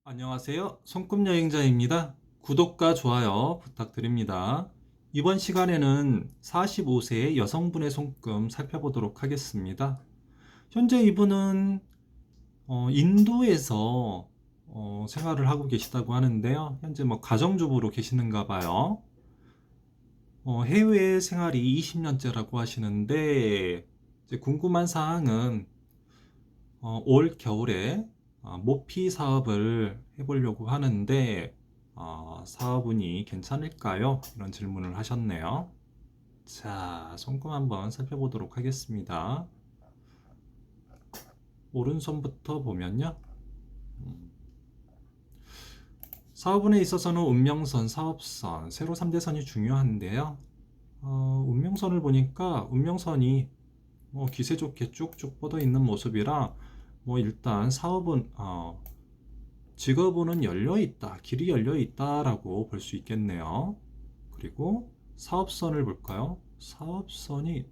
안녕하세요. 손금여행자입니다. 구독과 좋아요 부탁드립니다. 이번 시간에는 45세 여성분의 손금 살펴보도록 하겠습니다. 현재 이분은 인도에서 생활을 하고 계시다고 하는데요. 현재 가정주부로 계시는가 봐요. 해외 생활이 20년째라고 하시는데 이제 궁금한 사항은 올 겨울에 모피 사업을 해보려고 하는데 사업운이 괜찮을까요? 이런 질문을 하셨네요. 자, 손금 한번 살펴보도록 하겠습니다. 오른손부터 보면요. 사업운에 있어서는 운명선, 사업선, 세로 3대선이 중요한데요. 운명선을 보니까 운명선이 기세 좋게 쭉쭉 뻗어 있는 모습이라 일단 사업은 직업운은 열려 있다, 길이 열려 있다라고 볼 수 있겠네요. 그리고 사업선을 볼까요? 사업선은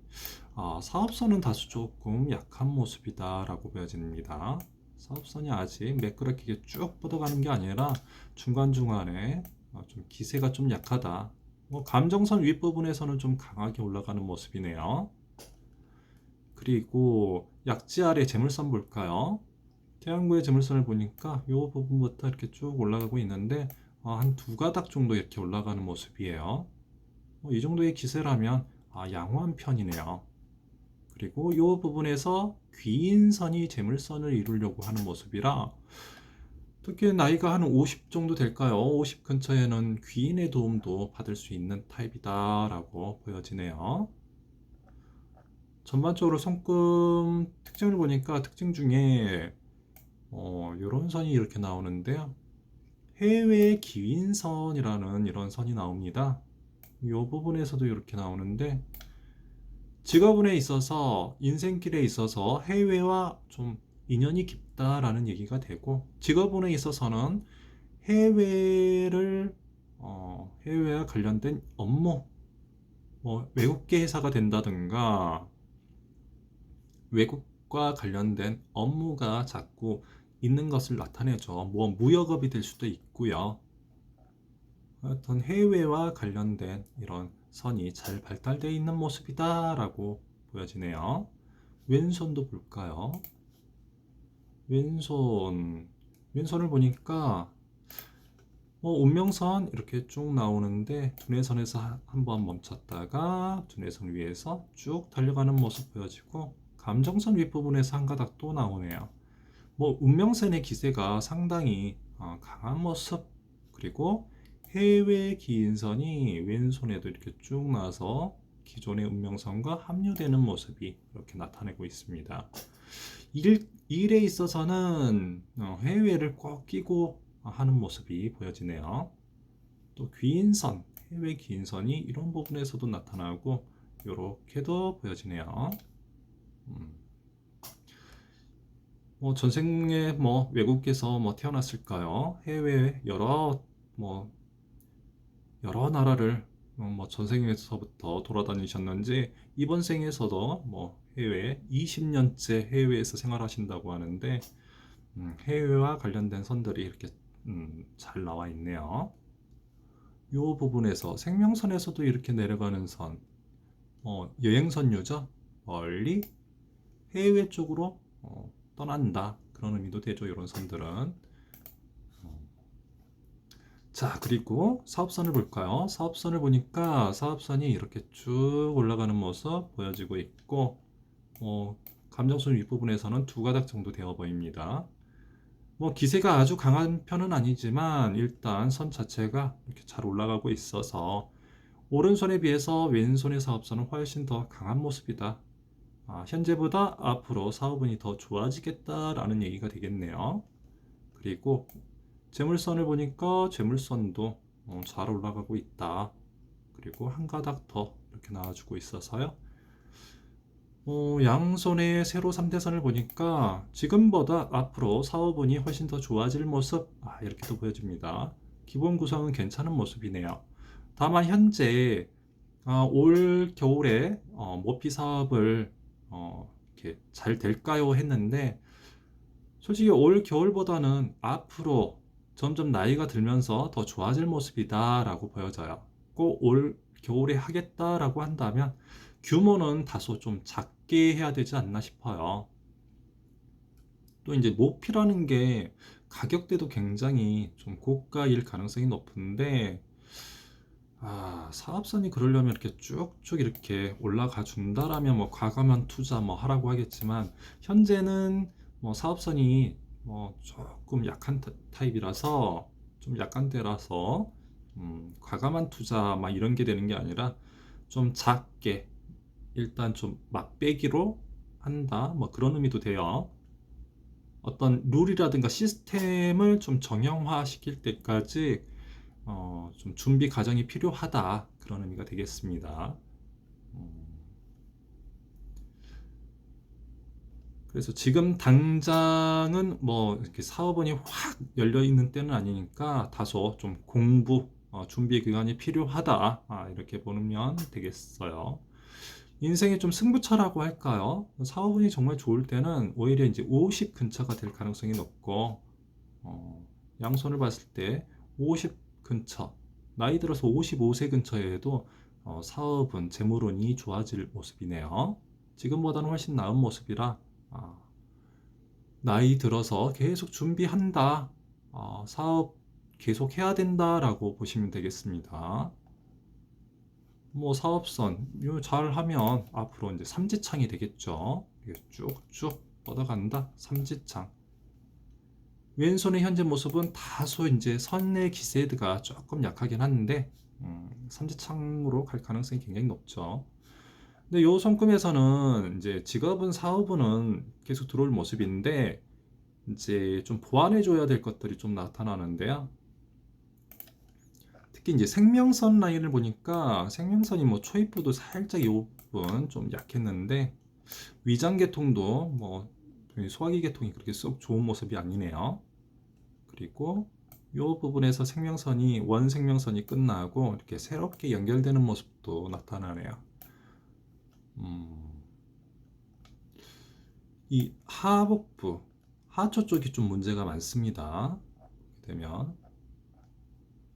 다소 조금 약한 모습이다라고 보여집니다. 사업선이 아직 매끄럽게 쭉 뻗어가는 게 아니라 중간중간에 좀 기세가 좀 약하다. 감정선 윗부분에서는 좀 강하게 올라가는 모습이네요. 그리고 약지 아래 재물선 볼까요? 태양구의 재물선을 보니까 이 부분부터 이렇게 쭉 올라가고 있는데 한 두 가닥 정도 이렇게 올라가는 모습이에요. 이 정도의 기세라면 양호한 편이네요. 그리고 이 부분에서 귀인선이 재물선을 이루려고 하는 모습이라 특히 나이가 한 50 정도 될까요? 50 근처에는 귀인의 도움도 받을 수 있는 타입이다라고 보여지네요. 전반적으로 손금 특징을 보니까 특징 중에 이런 선이 이렇게 나오는데요. 해외 기인선이라는 이런 선이 나옵니다. 이 부분에서도 이렇게 나오는데 직업운에 있어서 인생길에 있어서 해외와 좀 인연이 깊다라는 얘기가 되고 직업운에 있어서는 해외를 해외와 관련된 업무 외국계 회사가 된다든가 외국과 관련된 업무가 자꾸 있는 것을 나타내죠. 무역업이 될 수도 있고요. 어떤 해외와 관련된 이런 선이 잘 발달되어 있는 모습이다라고 보여지네요. 왼손도 볼까요? 왼손을 보니까 운명선 이렇게 쭉 나오는데 두뇌선에서 한번 멈췄다가 두뇌선 위에서 쭉 달려가는 모습 보여지고 감정선 윗부분에서 한 가닥 또 나오네요. 운명선의 기세가 상당히 강한 모습, 그리고 해외 기인선이 왼손에도 이렇게 쭉 나서 기존의 운명선과 합류되는 모습이 이렇게 나타내고 있습니다. 일에 있어서는 해외를 꼭 끼고 하는 모습이 보여지네요. 또 귀인선, 해외 귀인선이 이런 부분에서도 나타나고 이렇게도 보여지네요. 전생에 외국에서 태어났을까요? 해외 여러 나라를 전생에서부터 돌아다니셨는지 이번 생에서도 해외 20년째 해외에서 생활하신다고 하는데 해외와 관련된 선들이 이렇게 잘 나와 있네요. 이 부분에서 생명선에서도 이렇게 내려가는 선, 여행선유죠. 멀리 해외 쪽으로 떠난다, 그런 의미도 되죠. 이런 선들은. 자, 그리고 사업선을 볼까요? 사업선을 보니까 사업선이 이렇게 쭉 올라가는 모습 보여지고 있고 감정선 윗부분에서는 두 가닥 정도 되어 보입니다. 기세가 아주 강한 편은 아니지만 일단 선 자체가 이렇게 잘 올라가고 있어서 오른손에 비해서 왼손의 사업선은 훨씬 더 강한 모습이다. 현재보다 앞으로 사업운이 더 좋아지겠다라는 얘기가 되겠네요. 그리고 재물선을 보니까 재물선도 잘 올라가고 있다. 그리고 한 가닥 더 이렇게 나와주고 있어서요. 양손의 세로 3대선을 보니까 지금보다 앞으로 사업운이 훨씬 더 좋아질 모습, 이렇게도 보여집니다. 기본 구성은 괜찮은 모습이네요. 다만 현재 올 겨울에 모피 사업을 이렇게 잘 될까요 했는데 솔직히 올 겨울보다는 앞으로 점점 나이가 들면서 더 좋아질 모습이다라고 보여져요. 꼭 올 겨울에 하겠다라고 한다면 규모는 다소 좀 작게 해야 되지 않나 싶어요. 또 이제 모피라는 게 가격대도 굉장히 좀 고가일 가능성이 높은데, 사업선이 그러려면 이렇게 쭉쭉 이렇게 올라가 준다라면 뭐 과감한 투자 뭐 하라고 하겠지만, 현재는 뭐 사업선이 뭐 조금 약한 타입이라서, 좀 약한 때라서 과감한 투자 막 이런 게 되는 게 아니라 좀 작게 일단 좀 맛배기로 한다 뭐 그런 의미도 돼요. 어떤 룰이라든가 시스템을 좀 정형화 시킬 때까지 좀 준비 과정이 필요하다 그런 의미가 되겠습니다. 음, 그래서 지금 당장은 뭐 이렇게 사업원이 확 열려 있는 때는 아니니까 다소 좀 공부 준비 기간이 필요하다 이렇게 보면 되겠어요. 인생의 좀 승부처라고 할까요? 사업운이 정말 좋을 때는 오히려 이제 50 근처가 될 가능성이 높고, 양손을 봤을 때 50 근처, 나이 들어서 55세 근처에도 사업은 재물운이 좋아질 모습이네요. 지금보다는 훨씬 나은 모습이라, 아, 나이 들어서 계속 준비한다, 사업 계속 해야 된다라고 보시면 되겠습니다. 뭐 사업선 요 잘하면 앞으로 이제 삼지창이 되겠죠. 이게 쭉쭉 뻗어간다. 삼지창. 왼손의 현재 모습은 다소 이제 선의 기세드가 조금 약하긴 한데 삼지창으로 갈 가능성이 굉장히 높죠. 근데 요 손금에서는 이제 직업은 사업은 계속 들어올 모습인데 이제 좀 보완해 줘야 될 것들이 좀 나타나는데요. 특히 이제 생명선 라인을 보니까 생명선이 뭐 초입부도 살짝 이 부분 좀 약했는데 위장 계통도 뭐 소화기 계통이 그렇게 썩 좋은 모습이 아니네요. 그리고 이 부분에서 생명선이 원 생명선이 끝나고 이렇게 새롭게 연결되는 모습도 나타나네요. 이 하복부 하초 쪽이 좀 문제가 많습니다. 되면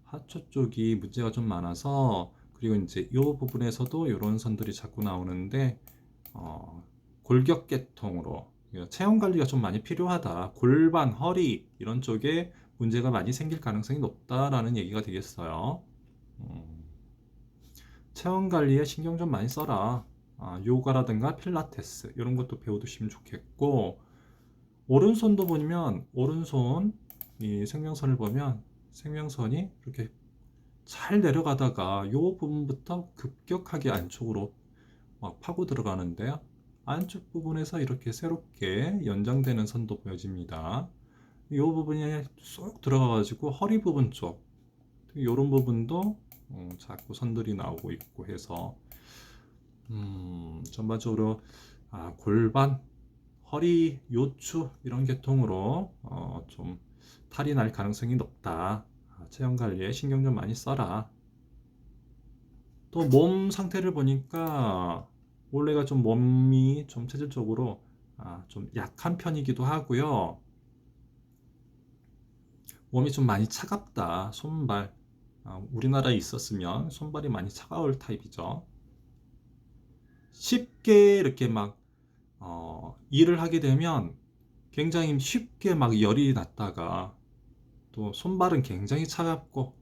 하초 쪽이 문제가 좀 많아서, 그리고 이제 이 부분에서도 이런 선들이 자꾸 나오는데 골격계통으로 체형 관리가 좀 많이 필요하다. 골반, 허리 이런 쪽에 문제가 많이 생길 가능성이 높다라는 얘기가 되겠어요. 음, 체형 관리에 신경 좀 많이 써라. 요가라든가 필라테스 이런 것도 배워두시면 좋겠고, 오른손도 보면 오른손 이 생명선을 보면 생명선이 이렇게 잘 내려가다가 요 부분부터 급격하게 안쪽으로 막 파고 들어가는데요. 안쪽 부분에서 이렇게 새롭게 연장되는 선도 보여집니다. 이 부분이 쏙 들어가가지고 허리 부분 쪽, 이런 부분도 자꾸 선들이 나오고 있고 해서 전반적으로 골반, 허리, 요추 이런 계통으로 좀 탈이 날 가능성이 높다. 체형 관리에 신경 좀 많이 써라. 또 몸 상태를 보니까 원래가 좀 몸이 좀 체질적으로 좀 약한 편이기도 하고요. 몸이 좀 많이 차갑다. 손발. 우리나라에 있었으면 손발이 많이 차가울 타입이죠. 쉽게 이렇게 막 일을 하게 되면 굉장히 쉽게 막 열이 났다가 또 손발은 굉장히 차갑고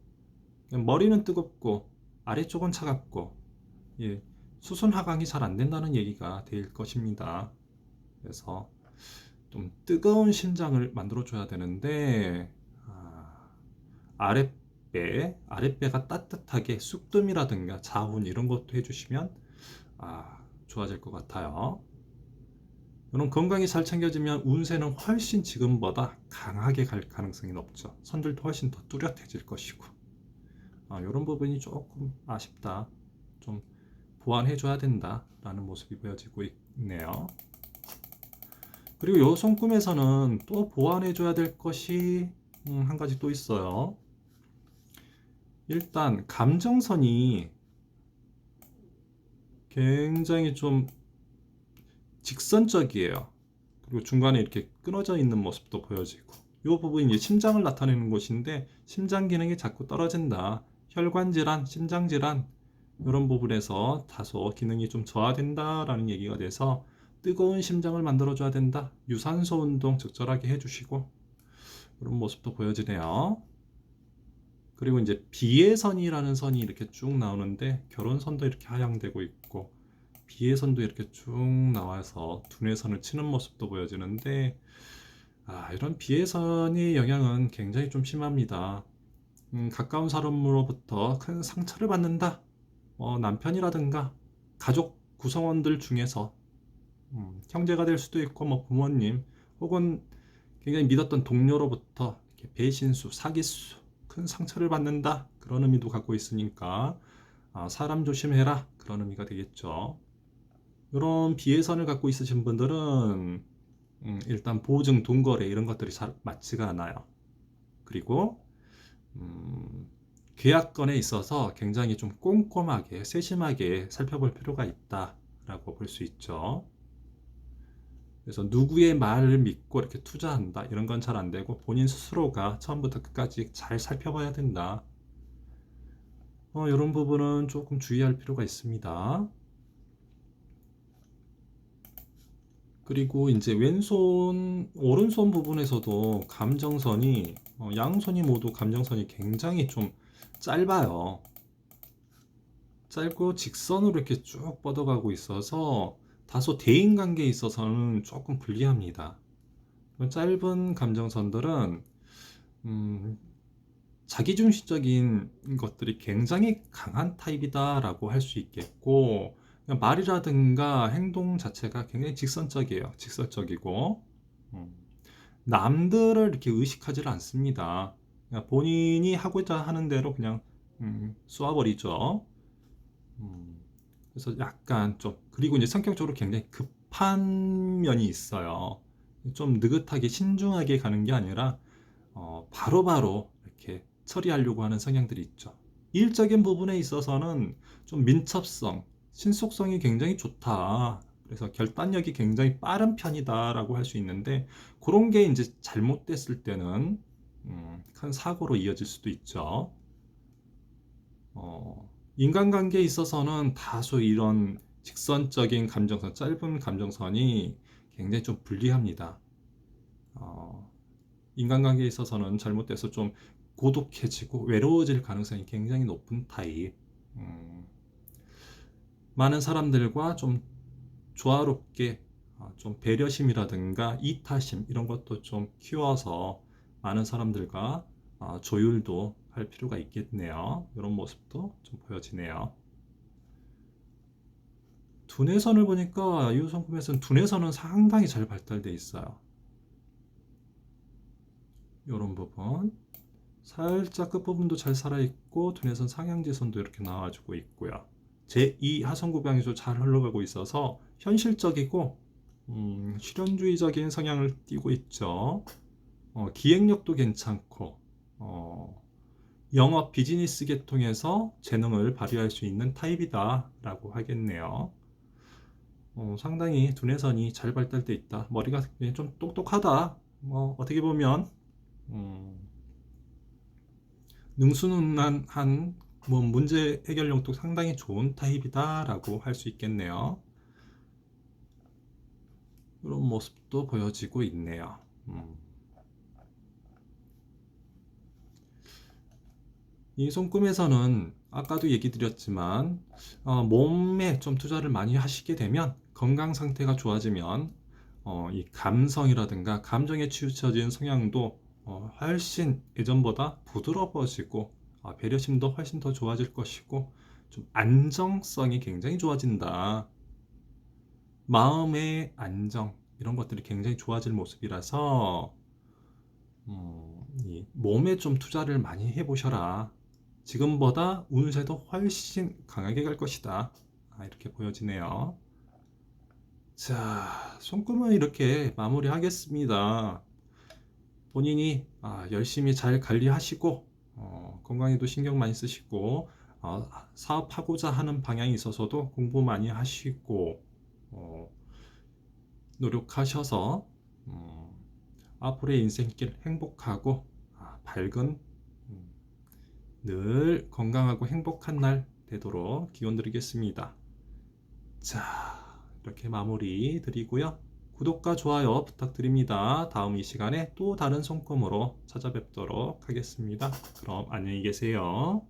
머리는 뜨겁고 아래쪽은 차갑고, 예, 수순 하강이 잘 안 된다는 얘기가 될 것입니다. 그래서 좀 뜨거운 심장을 만들어 줘야 되는데 아랫배가 따뜻하게 쑥뜸이라든가 자훈 이런 것도 해주시면 좋아질 것 같아요. 이런 건강이 잘 챙겨지면 운세는 훨씬 지금보다 강하게 갈 가능성이 높죠. 선들도 훨씬 더 뚜렷해질 것이고, 이런 부분이 조금 아쉽다. 좀 보완해 줘야 된다라는 모습이 보여지고 있네요. 그리고 요 손금에서는 또 보완해 줘야 될 것이 한 가지 또 있어요. 일단 감정선이 굉장히 좀 직선적이에요. 그리고 중간에 이렇게 끊어져 있는 모습도 보여지고, 부분이 이제 심장을 나타내는 곳인데 심장 기능이 자꾸 떨어진다. 혈관 질환, 심장 질환 이런 부분에서 다소 기능이 좀 저하된다라는 얘기가 돼서 뜨거운 심장을 만들어줘야 된다. 유산소 운동 적절하게 해주시고 이런 모습도 보여지네요. 그리고 이제 비애선이라는 선이 이렇게 쭉 나오는데 결혼선도 이렇게 하향되고 있고 비애선도 이렇게 쭉 나와서 두뇌선을 치는 모습도 보여지는데 이런 비애선의 영향은 굉장히 좀 심합니다. 가까운 사람으로부터 큰 상처를 받는다. 남편이라든가 가족 구성원들 중에서 형제가 될 수도 있고 뭐 부모님 혹은 굉장히 믿었던 동료로부터 이렇게 배신수, 사기수, 큰 상처를 받는다 그런 의미도 갖고 있으니까 사람 조심해라 그런 의미가 되겠죠. 이런 비애선을 갖고 있으신 분들은 일단 보증, 돈거래 이런 것들이 잘 맞지가 않아요. 그리고 계약건에 있어서 굉장히 좀 꼼꼼하게 세심하게 살펴볼 필요가 있다라고 볼 수 있죠. 그래서 누구의 말을 믿고 이렇게 투자한다 이런 건 잘 안 되고 본인 스스로가 처음부터 끝까지 잘 살펴봐야 된다. 이런 부분은 조금 주의할 필요가 있습니다. 그리고 이제 왼손, 오른손 부분에서도 감정선이 양손이 모두 감정선이 굉장히 좀 짧아요. 짧고 직선으로 이렇게 쭉 뻗어가고 있어서 다소 대인관계에 있어서는 조금 불리합니다. 짧은 감정선들은 자기중심적인 것들이 굉장히 강한 타입이다라고 할 수 있겠고 말이라든가 행동 자체가 굉장히 직선적이에요. 직설적이고 남들을 이렇게 의식하지를 않습니다. 그냥 본인이 하고자 하는 대로 그냥 쏘아버리죠. 그래서 약간 좀 그리고 이제 성격적으로 굉장히 급한 면이 있어요. 좀 느긋하게 신중하게 가는 게 아니라 바로바로 이렇게 처리하려고 하는 성향들이 있죠. 일적인 부분에 있어서는 좀 민첩성, 신속성이 굉장히 좋다. 그래서 결단력이 굉장히 빠른 편이다라고 할 수 있는데 그런 게 이제 잘못됐을 때는 큰 사고로 이어질 수도 있죠. 인간관계에 있어서는 다소 이런 직선적인 감정선, 짧은 감정선이 굉장히 좀 불리합니다. 인간관계에 있어서는 잘못돼서 좀 고독해지고 외로워질 가능성이 굉장히 높은 타입. 많은 사람들과 좀 조화롭게 좀 배려심이라든가 이타심 이런 것도 좀 키워서 많은 사람들과 조율도 할 필요가 있겠네요. 이런 모습도 좀 보여지네요. 두뇌선을 보니까 이호성금에서는 두뇌선은 상당히 잘 발달되어 있어요. 이런 부분 살짝 끝부분도 잘 살아있고 두뇌선 상향지선도 이렇게 나와주고 있고요. 제2 하성구병에도 잘 흘러가고 있어서 현실적이고 실현주의적인 성향을 띠고 있죠. 기획력도 괜찮고 영업 비즈니스 계통에서 재능을 발휘할 수 있는 타입이다 라고 하겠네요. 상당히 두뇌선이 잘 발달되어 있다. 머리가 좀 똑똑하다. 어떻게 보면 능수능란한 문제 해결력도 상당히 좋은 타입이다 라고 할 수 있겠네요. 이런 모습도 보여지고 있네요. 이 손금에서는 아까도 얘기 드렸지만 몸에 좀 투자를 많이 하시게 되면 건강 상태가 좋아지면 이 감성이라든가 감정에 치우쳐진 성향도 훨씬 예전보다 부드러워지고 배려심도 훨씬 더 좋아질 것이고 좀 안정성이 굉장히 좋아진다. 마음의 안정 이런 것들이 굉장히 좋아질 모습이라서 이 몸에 좀 투자를 많이 해보셔라. 지금보다 운세도 훨씬 강하게 갈 것이다. 이렇게 보여지네요. 자, 손금은 이렇게 마무리하겠습니다. 본인이 열심히 잘 관리하시고 건강에도 신경 많이 쓰시고 사업하고자 하는 방향에 있어서도 공부 많이 하시고 노력하셔서 앞으로의 인생길 행복하고 밝은 늘 건강하고 행복한 날 되도록 기원 드리겠습니다. 자, 이렇게 마무리 드리고요. 구독과 좋아요 부탁드립니다. 다음 이 시간에 또 다른 손금으로 찾아뵙도록 하겠습니다. 그럼 안녕히 계세요.